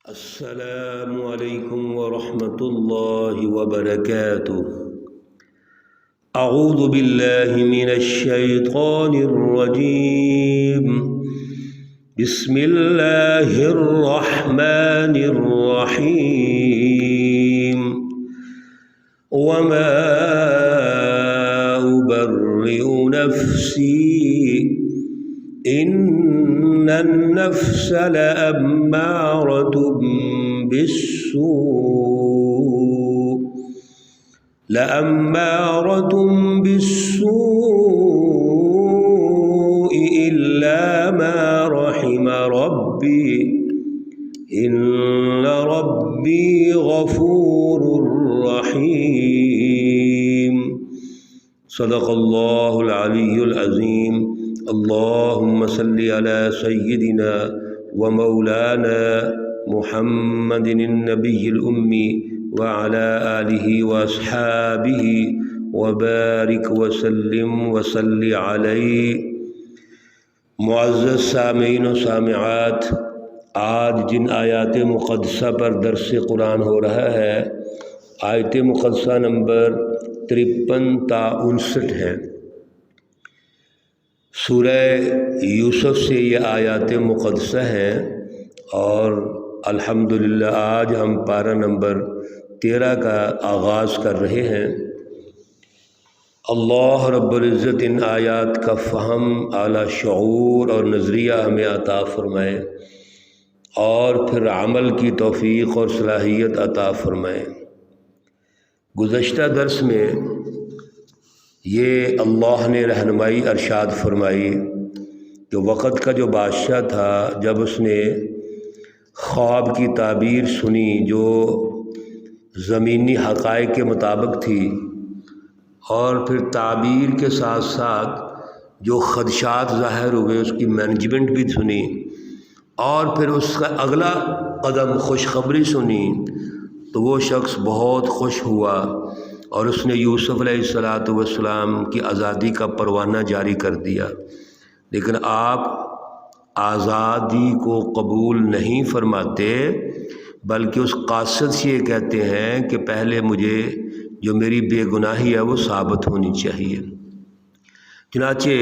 السلام علیکم ورحمۃ اللہ وبرکاتہ۔ اعوذ باللہ من الشیطان الرجیم، بسم اللہ الرحمن الرحیم۔ وما ابرئ نفسی ان النفس لأمارة بالسوء إلا ما رحم ربي إن ربي غفور رحيم۔ صدق اللہ العلی العظیم۔ اللہم صلی علی سیدنا و مولانا محمد النبی الامی وعلی آلہ واصحابہ وبارک وسلم وصلی علیہ۔ معزز سامعین و سامعات، آج جن آیات مقدسہ پر درس قرآن ہو رہا ہے، آیت مقدسہ نمبر 53 تا 59 ہے۔ سورہ یوسف سے یہ آیات مقدسہ ہیں، اور الحمدللہ آج ہم پارہ نمبر 13 کا آغاز کر رہے ہیں۔ اللہ رب العزت ان آیات کا فہم، اعلیٰ شعور اور نظریہ ہمیں عطا فرمائے، اور پھر عمل کی توفیق اور صلاحیت عطا فرمائے۔ گزشتہ درس میں یہ اللہ نے رہنمائی ارشاد فرمائی کہ وقت کا جو بادشاہ تھا، جب اس نے خواب کی تعبیر سنی جو زمینی حقائق کے مطابق تھی، اور پھر تعبیر کے ساتھ ساتھ جو خدشات ظاہر ہوئے اس کی مینجمنٹ بھی سنی، اور پھر اس کا اگلا قدم خوشخبری سنی، تو وہ شخص بہت خوش ہوا، اور اس نے یوسف علیہ السلام کی آزادی کا پروانہ جاری کر دیا۔ لیکن آپ آزادی کو قبول نہیں فرماتے، بلکہ اس قاصد سے یہ کہتے ہیں کہ پہلے مجھے جو میری بے گناہی ہے وہ ثابت ہونی چاہیے۔ چنانچہ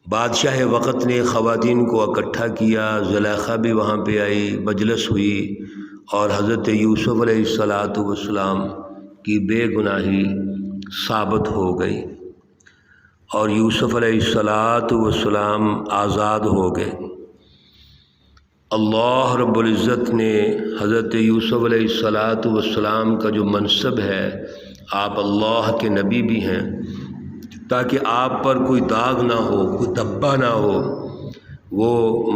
بادشاہ وقت نے خواتین کو اکٹھا کیا، زلیخا بھی وہاں پہ آئی، مجلس ہوئی، اور حضرت یوسف علیہ السلام کی بے گناہی ثابت ہو گئی، اور یوسف علیہ السلام آزاد ہو گئے۔ اللہ رب العزت نے حضرت یوسف علیہ السلام کا جو منصب ہے، آپ اللہ کے نبی بھی ہیں، تاکہ آپ پر کوئی داغ نہ ہو، کوئی دبا نہ ہو، وہ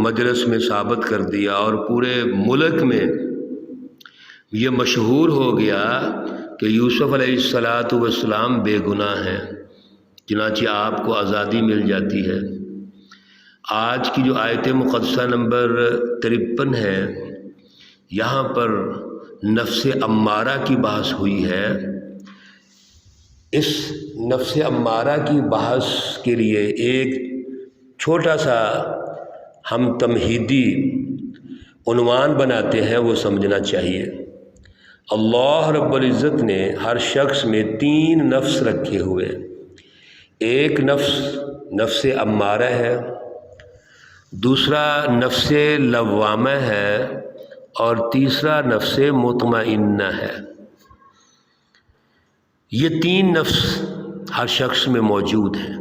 مجلس میں ثابت کر دیا، اور پورے ملک میں یہ مشہور ہو گیا کہ یوسف علیہ السلام بے گناہ ہیں، چنانچہ آپ کو آزادی مل جاتی ہے۔ آج کی جو آیت مقدسہ نمبر 53 ہے، یہاں پر نفس امارہ کی بحث ہوئی ہے۔ اس نفس امارہ کی بحث کے لیے ایک چھوٹا سا ہم تمہیدی عنوان بناتے ہیں، وہ سمجھنا چاہیے۔ اللہ رب العزت نے ہر شخص میں 3 نفس رکھے ہوئے، ایک نفس امارہ ہے، دوسرا نفس لوامہ ہے، اور تیسرا نفس مطمئنہ ہے۔ یہ 3 نفس ہر شخص میں موجود ہیں۔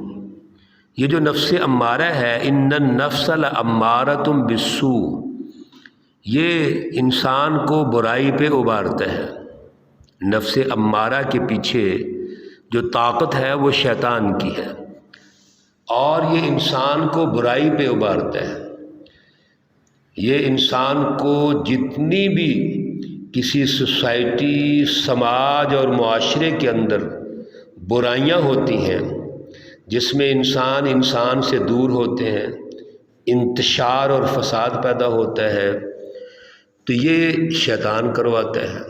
یہ جو نفس امارہ ہے، ان النفس لامارۃ بالسوء، یہ انسان کو برائی پہ ابھارتا ہے۔ نفس امارہ کے پیچھے جو طاقت ہے وہ شیطان کی ہے، اور یہ انسان کو برائی پہ ابھارتا ہے۔ یہ انسان کو جتنی بھی کسی سوسائٹی، سماج اور معاشرے کے اندر برائیاں ہوتی ہیں، جس میں انسان سے دور ہوتے ہیں، انتشار اور فساد پیدا ہوتا ہے، تو یہ شیطان کرواتا ہے،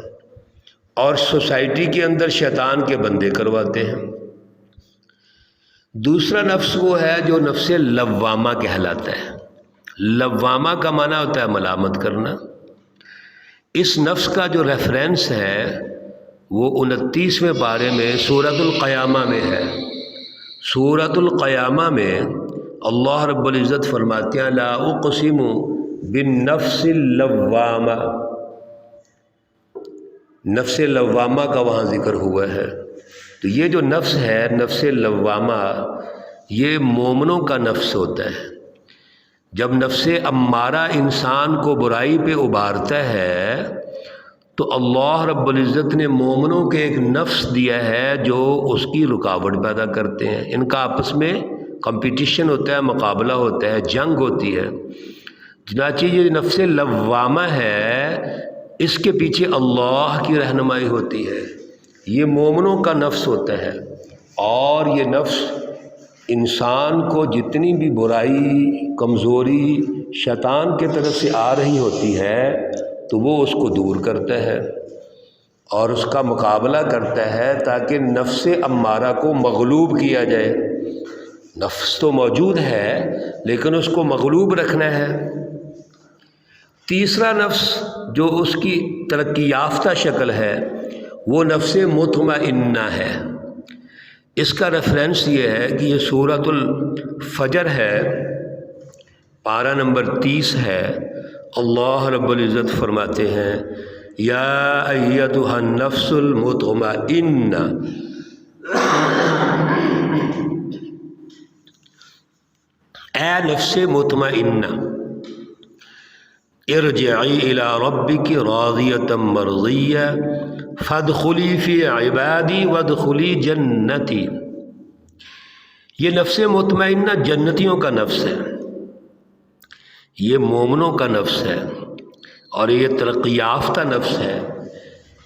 اور سوسائٹی کے اندر شیطان کے بندے کرواتے ہیں۔ دوسرا نفس وہ ہے جو نفس لوامہ کہلاتا ہے۔ لوامہ کا معنی ہوتا ہے ملامت کرنا، اس نفس کا جو ریفرنس ہے وہ 29ویں پارے میں سورۃ القیامہ میں ہے۔ سورۃ القیامہ میں اللہ رب العزت فرماتے ہیں لا اقسم بالنفس اللوامہ، نفس لوامہ کا وہاں ذکر ہوا ہے۔ تو یہ جو نفس ہے نفس لوامہ، یہ مومنوں کا نفس ہوتا ہے۔ جب نفس امارہ انسان کو برائی پہ ابھارتا ہے تو اللہ رب العزت نے مومنوں کے ایک نفس دیا ہے جو اس کی رکاوٹ پیدا کرتے ہیں۔ ان کا آپس میں کمپٹیشن ہوتا ہے، مقابلہ ہوتا ہے، جنگ ہوتی ہے۔ چنانچہ یہ نفس لوامہ ہے، اس کے پیچھے اللہ کی رہنمائی ہوتی ہے۔ یہ مومنوں کا نفس ہوتا ہے، اور یہ نفس انسان کو جتنی بھی برائی، کمزوری شیطان کی طرف سے آ رہی ہوتی ہے تو وہ اس کو دور کرتا ہے اور اس کا مقابلہ کرتا ہے تاکہ نفس امارہ کو مغلوب کیا جائے۔ نفس تو موجود ہے لیکن اس کو مغلوب رکھنا ہے۔ تیسرا نفس جو اس کی ترقی یافتہ شکل ہے وہ نفس مطمئنہ ہے۔ اس کا ریفرنس یہ ہے کہ یہ سورۃ الفجر ہے، پارہ نمبر 30 ہے۔ اللہ رب العزت فرماتے ہیں یا ایتھا النفس المطمئنہ اے نفس مطمئنہ ارجعی الی ربک راضیۃ مرضیہ فادخلی فی عبادی وادخلی جنتی۔ یہ نفس مطمئنہ جنتیوں کا نفس ہے، یہ مومنوں کا نفس ہے، اور یہ ترقی یافتہ نفس ہے۔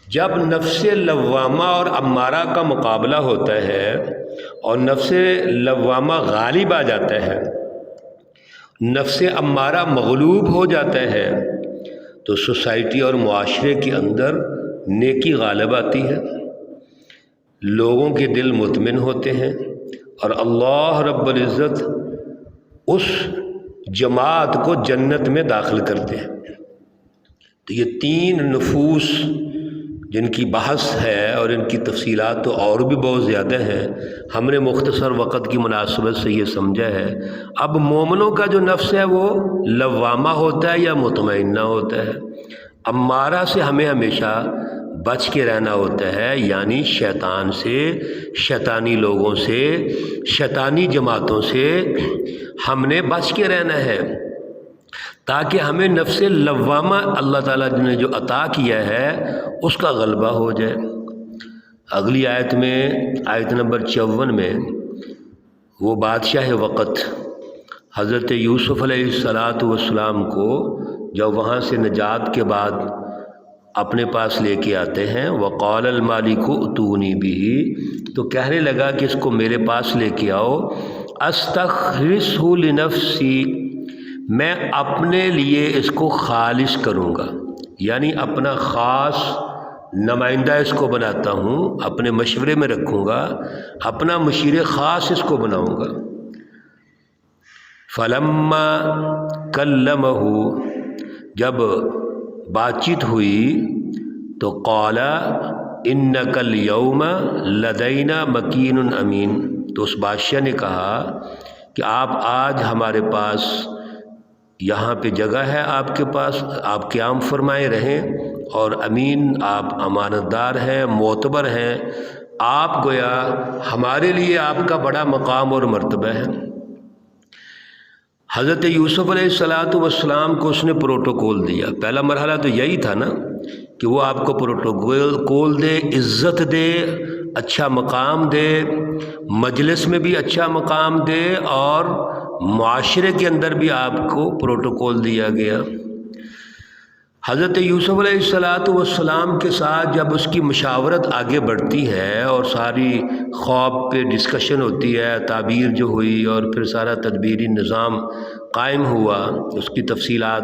جب نفس لوامہ اور امارہ کا مقابلہ ہوتا ہے اور نفس لوامہ غالب آ جاتا ہے، نفس امارہ مغلوب ہو جاتا ہے، تو سوسائٹی اور معاشرے کے اندر نیکی غالب آتی ہے، لوگوں کے دل مطمئن ہوتے ہیں، اور اللہ رب العزت اس جماعت کو جنت میں داخل کرتے ہیں۔ تو یہ تین نفوس جن کی بحث ہے اور ان کی تفصیلات تو اور بھی بہت زیادہ ہیں، ہم نے مختصر وقت کی مناسبت سے یہ سمجھا ہے۔ اب مومنوں کا جو نفس ہے وہ لوامہ ہوتا ہے یا مطمئنہ ہوتا ہے۔ امارہ سے ہمیں ہمیشہ بچ کے رہنا ہوتا ہے، یعنی شیطان سے، شیطانی لوگوں سے، شیطانی جماعتوں سے ہم نے بچ کے رہنا ہے تاکہ ہمیں نفس لوامہ اللہ تعالیٰ نے جو عطا کیا ہے اس کا غلبہ ہو جائے۔ اگلی آیت میں، آیت نمبر 54 میں، وہ بادشاہ وقت حضرت یوسف علیہ السلام کو جب وہاں سے نجات کے بعد اپنے پاس لے کے آتے ہیں، وقال المالک ائتونی بہ، تو کہنے لگا کہ اس کو میرے پاس لے کے آؤ، استخلصہ لنفسی، میں اپنے لیے اس کو خالص کروں گا، یعنی اپنا خاص نمائندہ اس کو بناتا ہوں، اپنے مشورے میں رکھوں گا، اپنا مشیر خاص اس کو بناؤں گا۔ فلما کلمہ، جب بات چیت ہوئی تو قال انک الیوم لدینا مکین امین، تو اس بادشاہ نے کہا کہ آپ آج ہمارے پاس یہاں پہ جگہ ہے، آپ کے پاس، آپ قیام فرمائے رہیں، اور امین، آپ امانت دار ہیں، معتبر ہیں، آپ گویا ہمارے لیے آپ کا بڑا مقام اور مرتبہ ہے۔ حضرت یوسف علیہ السلام کو اس نے پروٹوکول دیا۔ پہلا مرحلہ تو یہی تھا نا کہ وہ آپ کو پروٹوکول دے، عزت دے، اچھا مقام دے، مجلس میں بھی اچھا مقام دے، اور معاشرے کے اندر بھی آپ کو پروٹوکول دیا گیا۔ حضرت یوسف علیہ السلام کے ساتھ جب اس کی مشاورت آگے بڑھتی ہے اور ساری خواب پہ ڈسکشن ہوتی ہے، تعبیر جو ہوئی، اور پھر سارا تدبیری نظام قائم ہوا، اس کی تفصیلات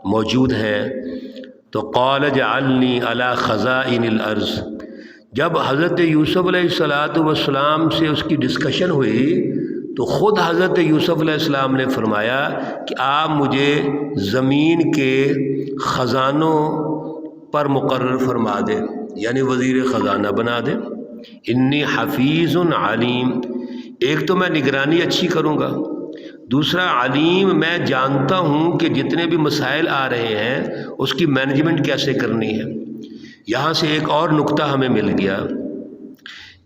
موجود ہیں، تو قال اجعلنی علی خزائن الارض، جب حضرت یوسف علیہ السلام سے اس کی ڈسکشن ہوئی تو خود حضرت یوسف علیہ السلام نے فرمایا کہ آپ مجھے زمین کے خزانوں پر مقرر فرما دے، یعنی وزیر خزانہ بنا دے۔ انی حفیظ علیم، ایک تو میں نگرانی اچھی کروں گا، دوسرا علیم، میں جانتا ہوں کہ جتنے بھی مسائل آ رہے ہیں اس کی مینجمنٹ کیسے کرنی ہے۔ یہاں سے ایک اور نقطہ ہمیں مل گیا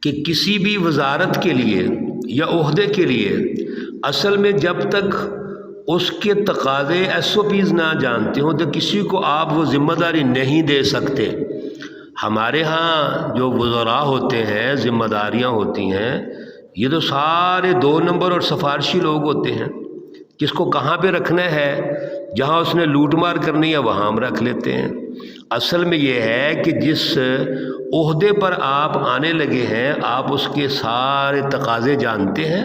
کہ کسی بھی وزارت کے لیے یا عہدے کے لیے اصل میں جب تک اس کے تقاضے ایس او پیز نہ جانتے ہوں تو کسی کو آپ وہ ذمہ داری نہیں دے سکتے۔ ہمارے ہاں جو وزراء ہوتے ہیں، ذمہ داریاں ہوتی ہیں، یہ تو سارے 2 نمبر اور سفارشی لوگ ہوتے ہیں۔ کس کو کہاں پہ رکھنا ہے، جہاں اس نے لوٹ مار کرنی ہے وہاں ہم رکھ لیتے ہیں۔ اصل میں یہ ہے کہ جس عہدے پر آپ آنے لگے ہیں آپ اس کے سارے تقاضے جانتے ہیں،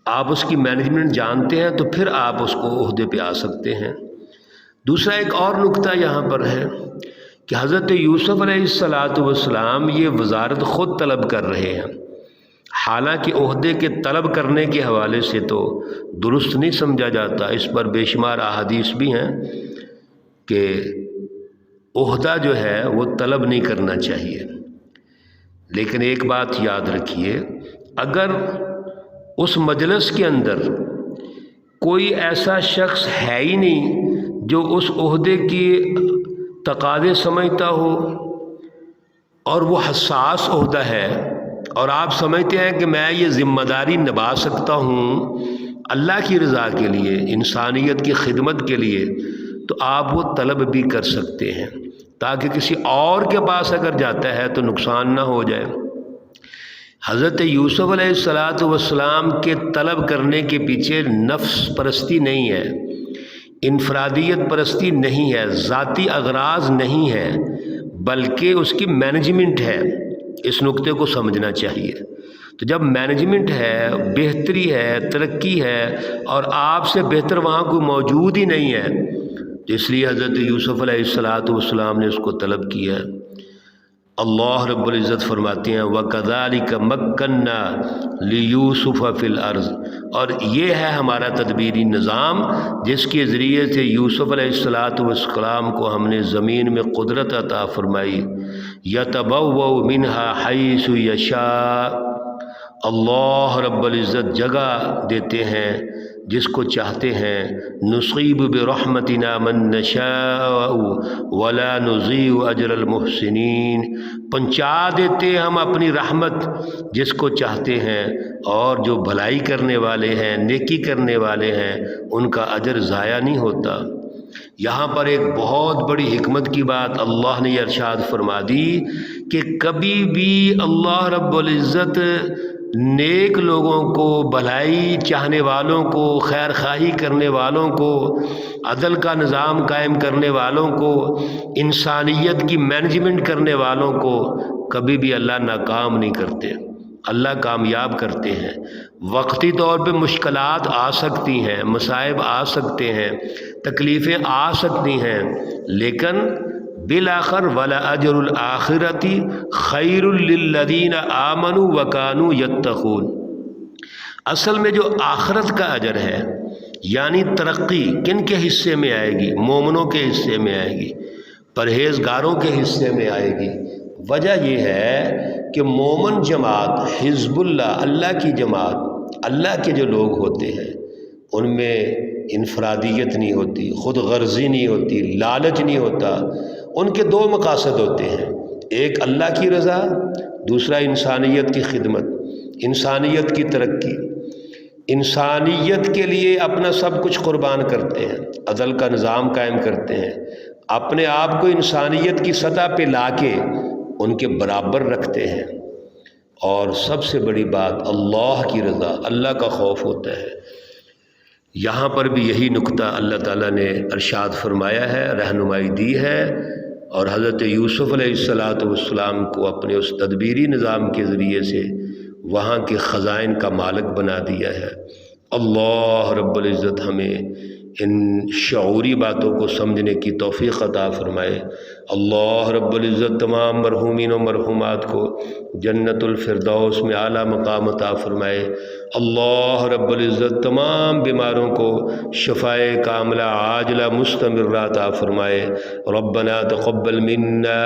آپ اس کی مینجمنٹ جانتے ہیں، تو پھر آپ اس کو عہدے پہ آ سکتے ہیں۔ دوسرا ایک اور نقطہ یہاں پر ہے کہ حضرت یوسف علیہ السلام یہ وزارت خود طلب کر رہے ہیں، حالانکہ عہدے کے طلب کرنے کے حوالے سے تو درست نہیں سمجھا جاتا۔ اس پر بے شمار احادیث بھی ہیں کہ عہدہ جو ہے وہ طلب نہیں کرنا چاہیے، لیکن ایک بات یاد رکھیے، اگر اس مجلس کے اندر کوئی ایسا شخص ہے ہی نہیں جو اس عہدے کی تقاضے سمجھتا ہو اور وہ حساس عہدہ ہے اور آپ سمجھتے ہیں کہ میں یہ ذمہ داری نبھا سکتا ہوں اللہ کی رضا کے لیے، انسانیت کی خدمت کے لیے، تو آپ وہ طلب بھی کر سکتے ہیں تاکہ کسی اور کے پاس اگر جاتا ہے تو نقصان نہ ہو جائے۔ حضرت یوسف علیہ السلام کے طلب کرنے کے پیچھے نفس پرستی نہیں ہے، انفرادیت پرستی نہیں ہے، ذاتی اغراض نہیں ہے، بلکہ اس کی مینجمنٹ ہے۔ اس نقطے کو سمجھنا چاہیے۔ تو جب مینجمنٹ ہے، بہتری ہے، ترقی ہے، اور آپ سے بہتر وہاں کوئی موجود ہی نہیں ہے، تو اس لیے حضرت یوسف علیہ السلام نے اس کو طلب کیا ہے۔ اللہ رب العزت فرماتے ہیں وَكَذَلِكَ مَكَّنَّا لِيُوسُفَ فِي الْأَرْضِ، اور یہ ہے ہمارا تدبیری نظام جس کے ذریعے سے یوسف علیہ السلام کو ہم نے زمین میں قدرت عطا فرمائی۔ يَتَبَوَّأُ مِنْهَا حَيْثُ يَشَاءُ، اللہ رب العزت جگہ دیتے ہیں جس کو چاہتے ہیں۔ نصیب برحمتنا من نشاء ولا نضيع اجر المحسنین، پہنچا دیتے ہم اپنی رحمت جس کو چاہتے ہیں، اور جو بھلائی کرنے والے ہیں، نیکی کرنے والے ہیں، ان کا اجر ضائع نہیں ہوتا۔ یہاں پر ایک بہت بڑی حکمت کی بات اللہ نے ارشاد فرما دی کہ کبھی بھی اللہ رب العزت نیک لوگوں کو، بھلائی چاہنے والوں کو، خیر خواہی کرنے والوں کو، عدل کا نظام قائم کرنے والوں کو، انسانیت کی مینجمنٹ کرنے والوں کو کبھی بھی اللہ ناکام نہیں کرتے، اللہ کامیاب کرتے ہیں۔ وقتی طور پہ مشکلات آ سکتی ہیں، مصائب آ سکتے ہیں، تکلیفیں آ سکتی ہیں، لیکن بالآخر وَلَأَجْرُ الْآخِرَةِ خَيْرٌ لِّلَّذِينَ آمَنُوا وَكَانُوا يَتَّقُونَ، اصل میں جو آخرت کا اجر ہے، یعنی ترقی کن کے حصے میں آئے گی؟ مومنوں کے حصے میں آئے گی، پرہیزگاروں کے حصے میں آئے گی۔ وجہ یہ ہے کہ مومن جماعت، حزب اللہ، اللہ کی جماعت، اللہ کے جو لوگ ہوتے ہیں ان میں انفرادیت نہیں ہوتی، خود غرضی نہیں ہوتی، لالچ نہیں ہوتا۔ ان کے 2 مقاصد ہوتے ہیں، ایک اللہ کی رضا، دوسرا انسانیت کی خدمت، انسانیت کی ترقی۔ انسانیت کے لیے اپنا سب کچھ قربان کرتے ہیں، عدل کا نظام قائم کرتے ہیں، اپنے آپ کو انسانیت کی سطح پہ لا کے ان کے برابر رکھتے ہیں، اور سب سے بڑی بات اللہ کی رضا، اللہ کا خوف ہوتا ہے۔ یہاں پر بھی یہی نقطہ اللہ تعالیٰ نے ارشاد فرمایا ہے، رہنمائی دی ہے، اور حضرت یوسف علیہ السلام کو اپنے اس تدبیری نظام کے ذریعے سے وہاں کے خزائن کا مالک بنا دیا ہے۔ اللہ رب العزت ہمیں ان شعوری باتوں کو سمجھنے کی توفیق عطا فرمائے۔ اللہ رب العزت تمام مرحومین و مرحومات کو جنت الفردوس میں اعلیٰ مقام عطا فرمائے۔ اللہ رب العزت تمام بیماروں کو شفائے کاملہ عاجلہ مستمرہ عطا فرمائے۔ ربنا تقبل منا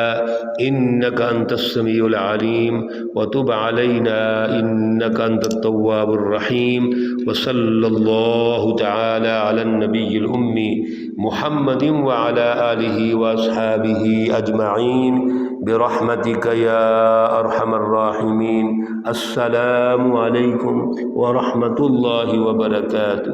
انک انت السمیع العلیم وتب علینا انک انت التواب الرحیم، وصلی اللہ تعالی علی النبی الأمی محمد وعلى آلہ واصحابہ اجمعین برحمتک یا ارحم الراحمین۔ السلام علیکم ورحمۃ اللہ وبرکاتہ۔